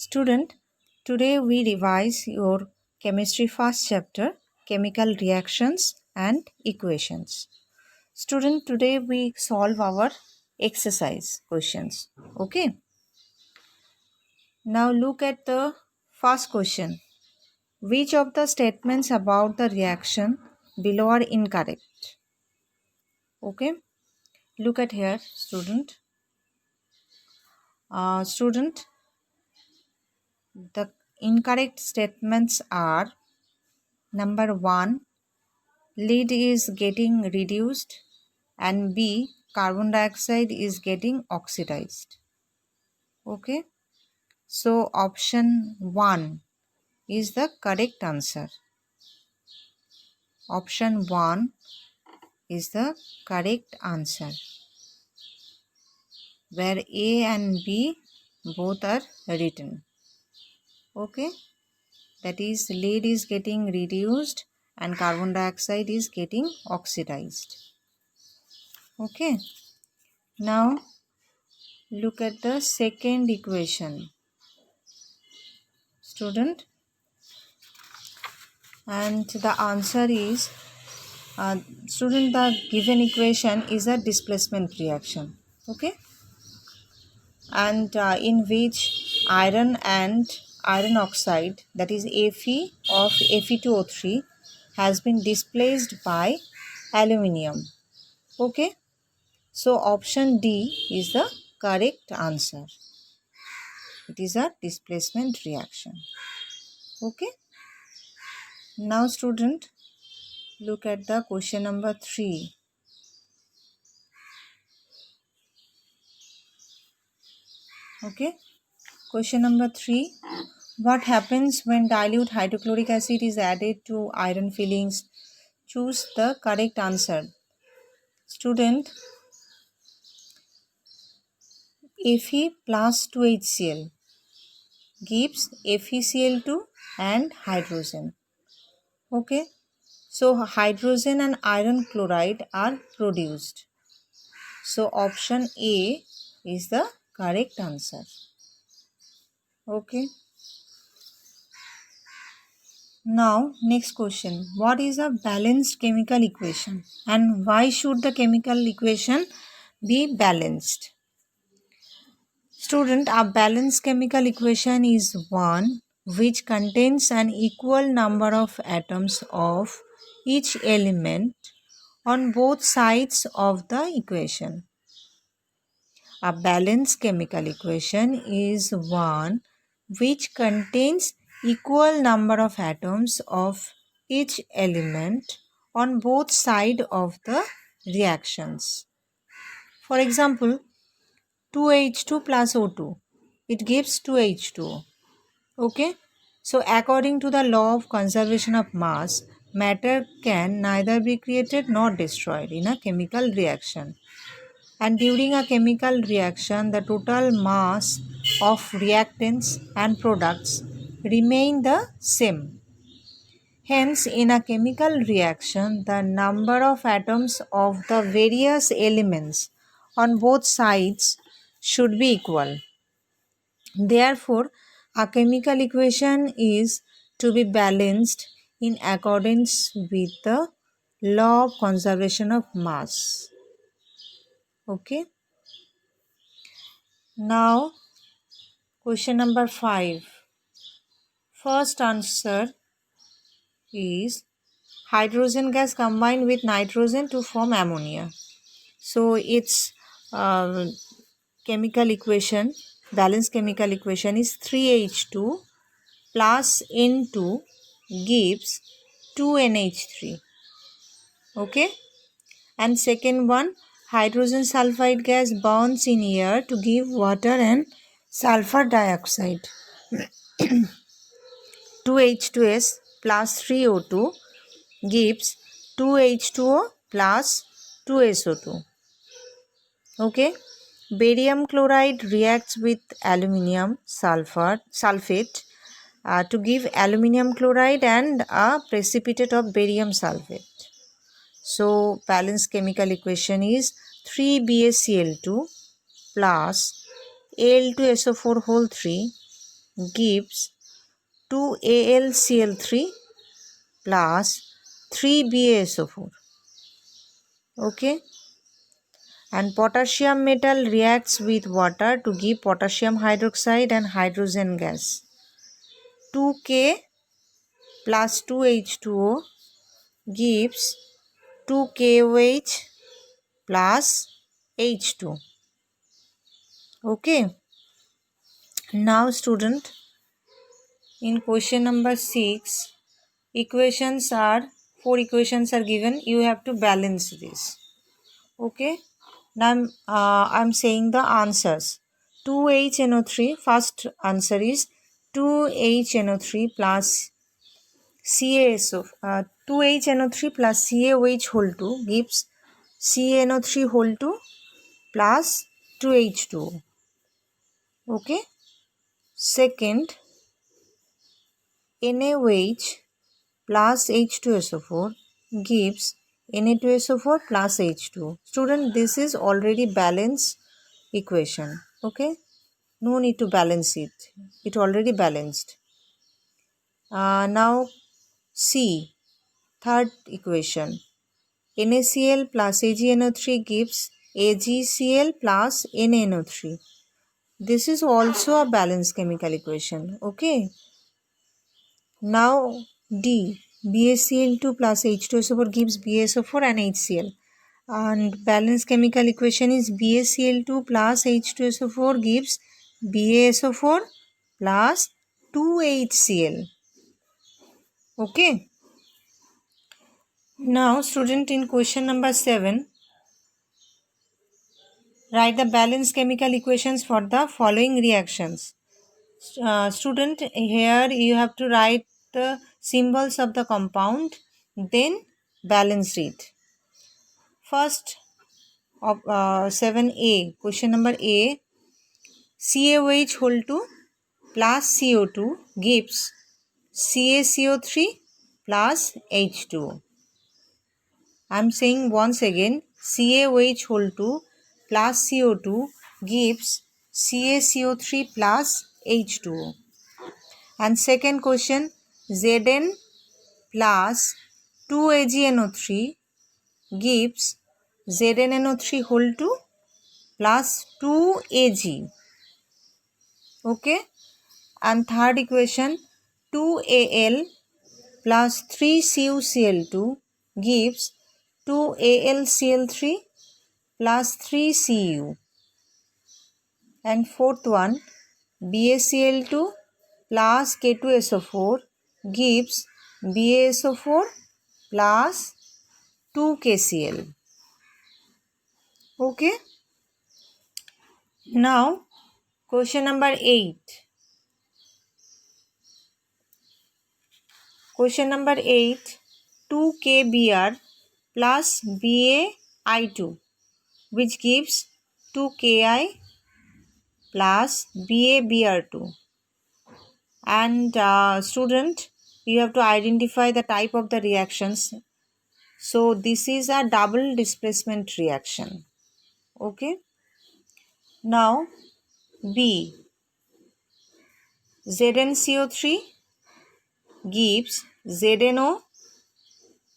Student, today we revise your chemistry first chapter, chemical reactions and equations. Student, today we solve our exercise questions. Okay. Now look at the first question. Which of the statements about the reaction below are incorrect? Okay. Look at here, student. Student, the incorrect statements are number 1, lead is getting reduced, and B, carbon dioxide is getting oxidized. Okay, so option 1 is the correct answer. Option 1 is the correct answer, where A and B both are written. Okay, that is, lead is getting reduced and carbon dioxide is getting oxidized. Okay, now look at the second equation, student, and the answer is student, the given equation is a displacement reaction. Okay, and in which iron and iron oxide, that is Fe of Fe2O3, has been displaced by aluminium. Okay, so option D is the correct answer. It is a displacement reaction. Okay, now student, look at the question number 3. Okay, question number 3. What happens when dilute hydrochloric acid is added to iron fillings? Choose the correct answer. Student, Fe plus 2HCl gives FeCl2 and hydrogen. Okay, so hydrogen and iron chloride are produced. So option A is the correct answer. Okay. Now next question. What is a balanced chemical equation and why should the chemical equation be balanced? Student, a balanced chemical equation is one which contains an equal number of atoms of each element on both sides of the equation. A balanced chemical equation is one which contains equal number of atoms of each element on both sides of the reactions. For example, 2H2 plus O2, it gives 2H2O. Okay, so according to the law of conservation of mass, matter can neither be created nor destroyed in a chemical reaction. And during a chemical reaction, the total mass of reactants and products remain the same. Hence, in a chemical reaction, the number of atoms of the various elements on both sides should be equal. Therefore, a chemical equation is to be balanced in accordance with the law of conservation of mass. Okay. Now, question number 5. First answer is hydrogen gas combined with nitrogen to form ammonia. So its chemical equation, balanced chemical equation is 3H2 plus N2 gives 2NH3. Okay. And second one, hydrogen sulfide gas burns in air to give water and sulfur dioxide. 2H2S plus 3O2 gives 2H2O plus 2SO2. Okay. Barium chloride reacts with aluminium sulfate to give aluminium chloride and a precipitate of barium sulfate. So balanced chemical equation is 3BaCl2 plus Al2SO4 whole 3 gives 2AlCl3 plus 3BaSO4. Okay, and potassium metal reacts with water to give potassium hydroxide and hydrogen gas. 2K plus 2H2O gives 2KOH plus H2. Okay, now student, in question number 6, four equations are given. You have to balance this. Okay, now I'm saying the answers. 2HNO3, first answer is 2HNO3 plus CaSO, 2HNO3 plus CaOH whole 2 gives CaNO3 whole 2 plus 2H2O. Okay, second, NaOH plus H2SO4 gives Na2SO4 plus H2O. Student, this is already balanced equation. Okay, no need to balance it. It already balanced. Now C, third equation. NaCl plus AgNO3 gives AgCl plus NaNO3. This is also a balanced chemical equation. Okay. Now D, BaCl2 plus H2SO4 gives BaSO4 and HCl. And balanced chemical equation is BaCl2 plus H2SO4 gives BaSO4 plus 2HCl. Okay. Now student, in question number 7, write the balanced chemical equations for the following reactions. Student, here you have to write the symbols of the compound, then balance it. First of 7a, question number A, CaOH whole 2 plus CO2 gives CaCO3 plus H2O. I am saying once again, CaOH whole 2 plus CO2 gives CaCO3 plus H2O. And second question, Zn plus 2AgNO3 gives ZnNO3 whole 2 plus 2Ag. Okay. And third equation, 2Al plus 3CuCl2 gives 2AlCl3 plus 3Cu. And fourth one, BaCl2 plus K2SO4 gives BaSO4 plus 2KCl. Okay. Now question number 8. Question number 8, 2KBr plus BaI2 which gives 2Ki plus BaBr2. And student, you have to identify the type of the reactions. So this is a double displacement reaction. Okay. Now B, ZnCO3 gives ZnO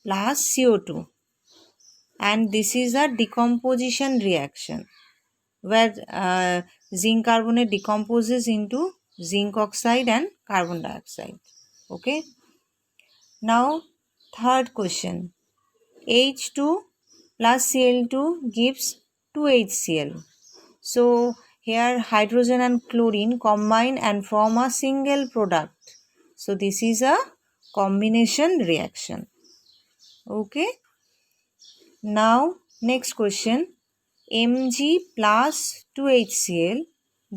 plus CO2, and this is a decomposition reaction where zinc carbonate decomposes into zinc oxide and carbon dioxide. Okay. Now third question, H2 plus Cl2 gives 2HCl. So here hydrogen and chlorine combine and form a single product. So this is a combination reaction. Okay. Now next question, Mg plus 2HCl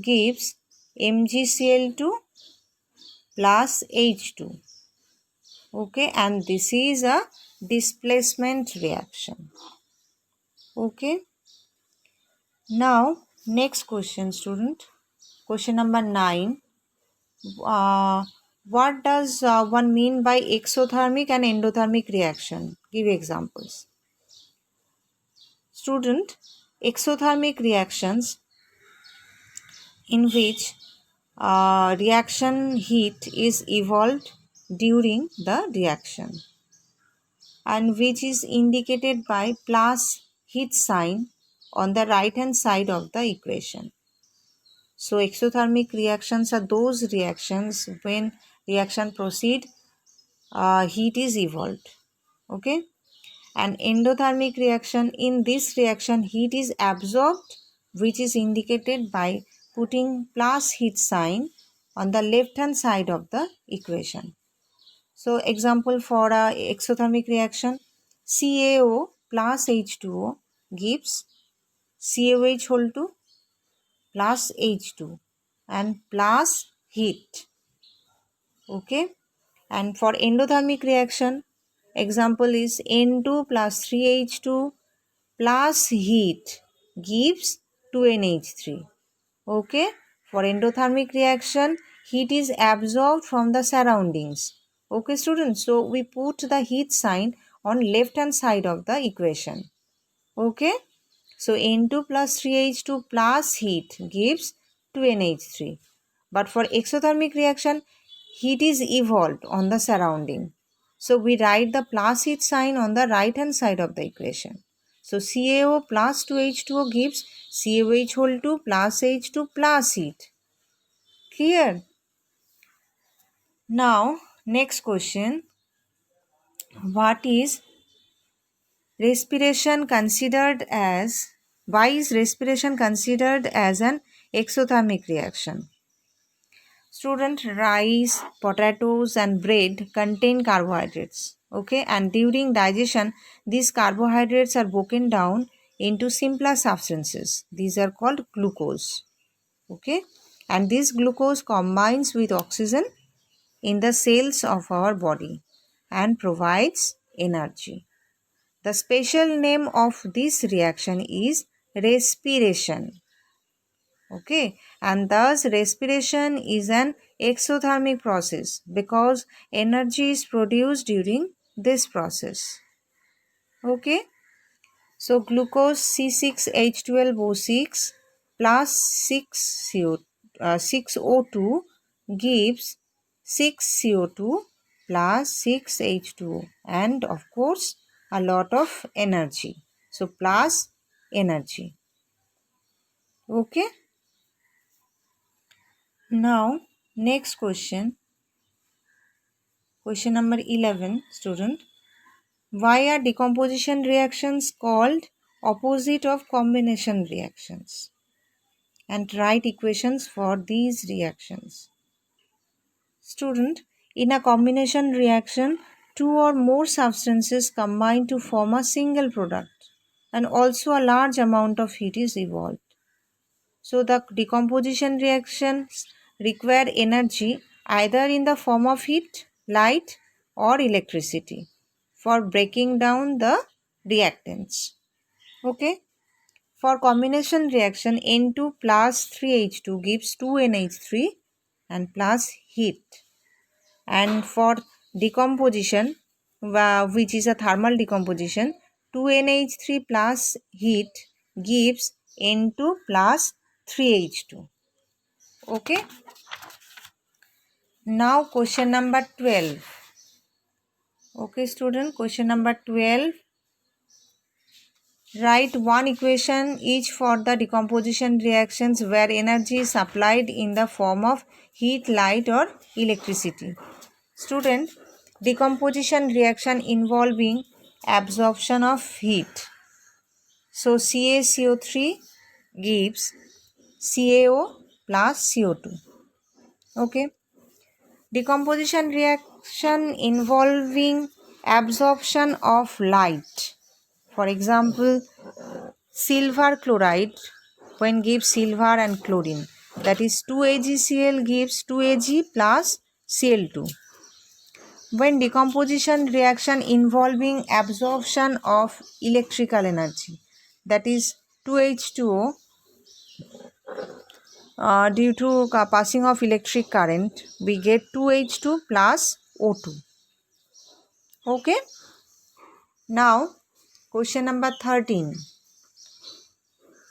gives MgCl2 plus H2. Okay, and this is a displacement reaction. Okay. Now next question student, question number 9. What does one mean by exothermic and endothermic reaction? Give examples. Student, exothermic reactions in which reaction heat is evolved during the reaction, and which is indicated by plus heat sign on the right hand side of the equation. So exothermic reactions are those reactions when reaction proceed, heat is evolved. Okay. An endothermic reaction, in this reaction heat is absorbed, which is indicated by putting plus heat sign on the left hand side of the equation. So example for a exothermic reaction, CaO plus H2O gives CaOH whole 2 plus H2 and plus heat. Okay. And for endothermic reaction, example is N2 plus 3H2 plus heat gives 2NH3. Okay. For endothermic reaction, heat is absorbed from the surroundings. Okay students, so we put the heat sign on left hand side of the equation. Okay. So N2 plus 3H2 plus heat gives 2NH3. But for exothermic reaction, heat is evolved on the surrounding. So we write the plus heat sign on the right hand side of the equation. So CaO plus 2H2O gives CaOH whole 2 plus H2 plus heat. Clear? Now, next question. What is respiration considered as, why is respiration considered as an exothermic reaction? Student, rice, potatoes and bread contain carbohydrates. Okay, and during digestion, these carbohydrates are broken down into simpler substances. These are called glucose. Okay, and this glucose combines with oxygen in the cells of our body and provides energy. The special name of this reaction is respiration. Okay, and thus respiration is an exothermic process because energy is produced during this process. Okay, so glucose C6H12O6 plus 6O2 gives 6CO2 plus 6H2O, and of course a lot of energy. So plus energy. Okay. Now next question. Question number 11, student. Why are decomposition reactions called opposite of combination reactions? And write equations for these reactions. Student, in a combination reaction, two or more substances combine to form a single product, and also a large amount of heat is evolved. So the decomposition reactions require energy either in the form of heat, light or electricity for breaking down the reactants. Okay. For combination reaction, N2 plus 3H2 gives 2NH3 and plus heat. And for decomposition, which is a thermal decomposition, 2NH3 plus heat gives N2 plus 3H2. Okay. Now question number 12. Okay student, question number 12. Write one equation each for the decomposition reactions where energy is supplied in the form of heat, light or electricity. Student, decomposition reaction involving absorption of heat. So CaCO3 gives CaO plus CO2. Okay. Decomposition reaction involving absorption of light. For example, silver chloride when gives silver and chlorine, that is 2AgCl gives 2Ag plus Cl2. When decomposition reaction involving absorption of electrical energy, that is 2H2O, due to passing of electric current, we get 2H2 plus O2. Okay. Now question number 13.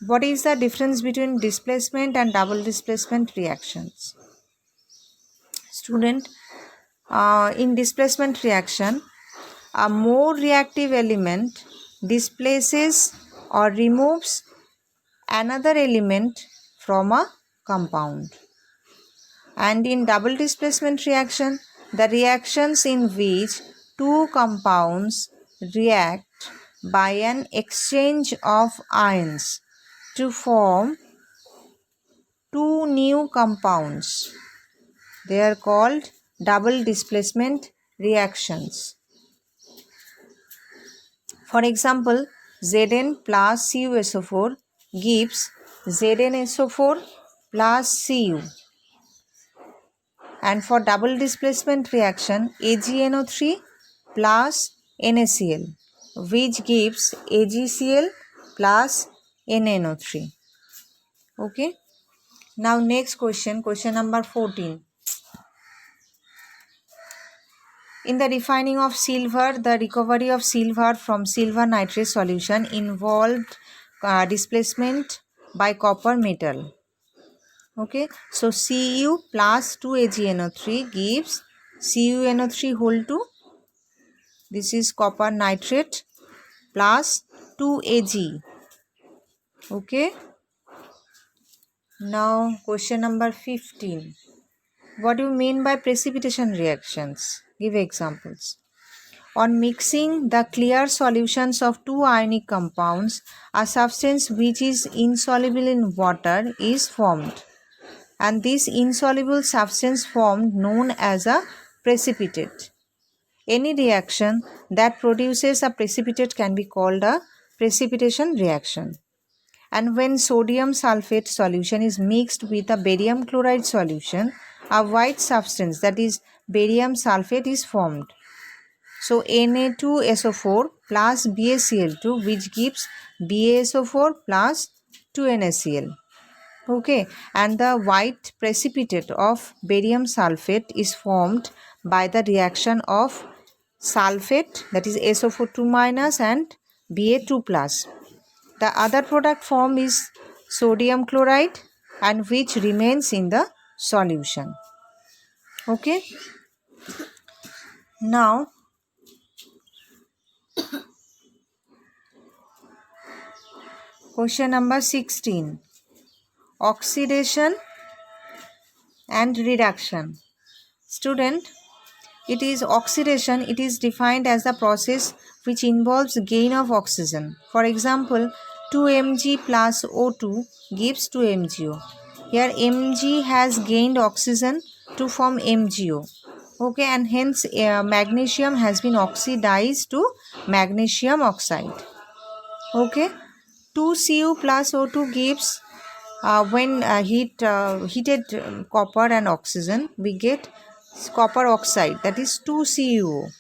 What is the difference between displacement and double displacement reactions? Student, in displacement reaction, a more reactive element displaces or removes another element from a compound. And in double displacement reaction, the reactions in which two compounds react by an exchange of ions to form two new compounds. They are called double displacement reactions. For example, Zn plus CuSO4 gives ZnSO4 plus Cu. And for double displacement reaction, AgNO3 plus NaCl, which gives AgCl plus NaNO3. Okay. Now next question number 14. In the refining of silver, the recovery of silver from silver nitrate solution involved displacement by copper metal. Okay, so Cu plus 2AgNO3 gives CuNO3 whole 2. This is copper nitrate plus 2Ag. Okay. Now question number 15. What do you mean by precipitation reactions? Give examples. On mixing the clear solutions of two ionic compounds, a substance which is insoluble in water is formed, and this insoluble substance formed known as a precipitate. Any reaction that produces a precipitate can be called a precipitation reaction. And when sodium sulfate solution is mixed with a barium chloride solution, a white substance, that is barium sulfate, is formed. So Na2SO4 plus BaCl2, which gives BaSO4 plus 2NaCl. Okay, and the white precipitate of barium sulfate is formed by the reaction of sulfate, that is SO4 2 minus and Ba2 plus. The other product form is sodium chloride, and which remains in the solution. Okay. Now question number 16. Oxidation and reduction. Student, it is oxidation. It is defined as the process which involves gain of oxygen. For example, 2Mg plus O2 gives 2MgO. Here Mg has gained oxygen to form MgO. Okay, and hence magnesium has been oxidized to magnesium oxide. Okay, 2Cu plus O2 gives when heated copper and oxygen, we get copper oxide, that is 2CuO.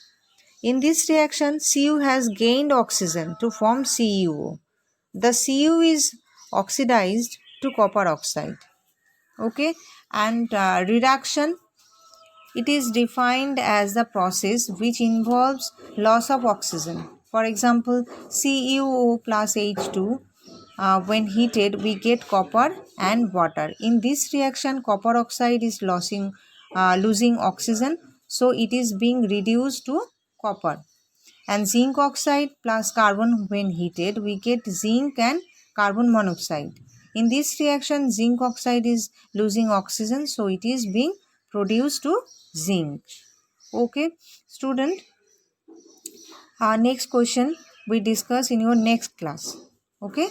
In this reaction, Cu has gained oxygen to form CuO. The Cu is oxidized to copper oxide. Okay, and reduction, it is defined as the process which involves loss of oxygen. For example, CuO plus H2, when heated we get copper and water. In this reaction, copper oxide is losing losing oxygen, so it is being reduced to copper. And zinc oxide plus carbon, when heated we get zinc and carbon monoxide. In this reaction, zinc oxide is losing oxygen, so it is being produced to zinc. Okay, student, next question we discuss in your next class. Okay.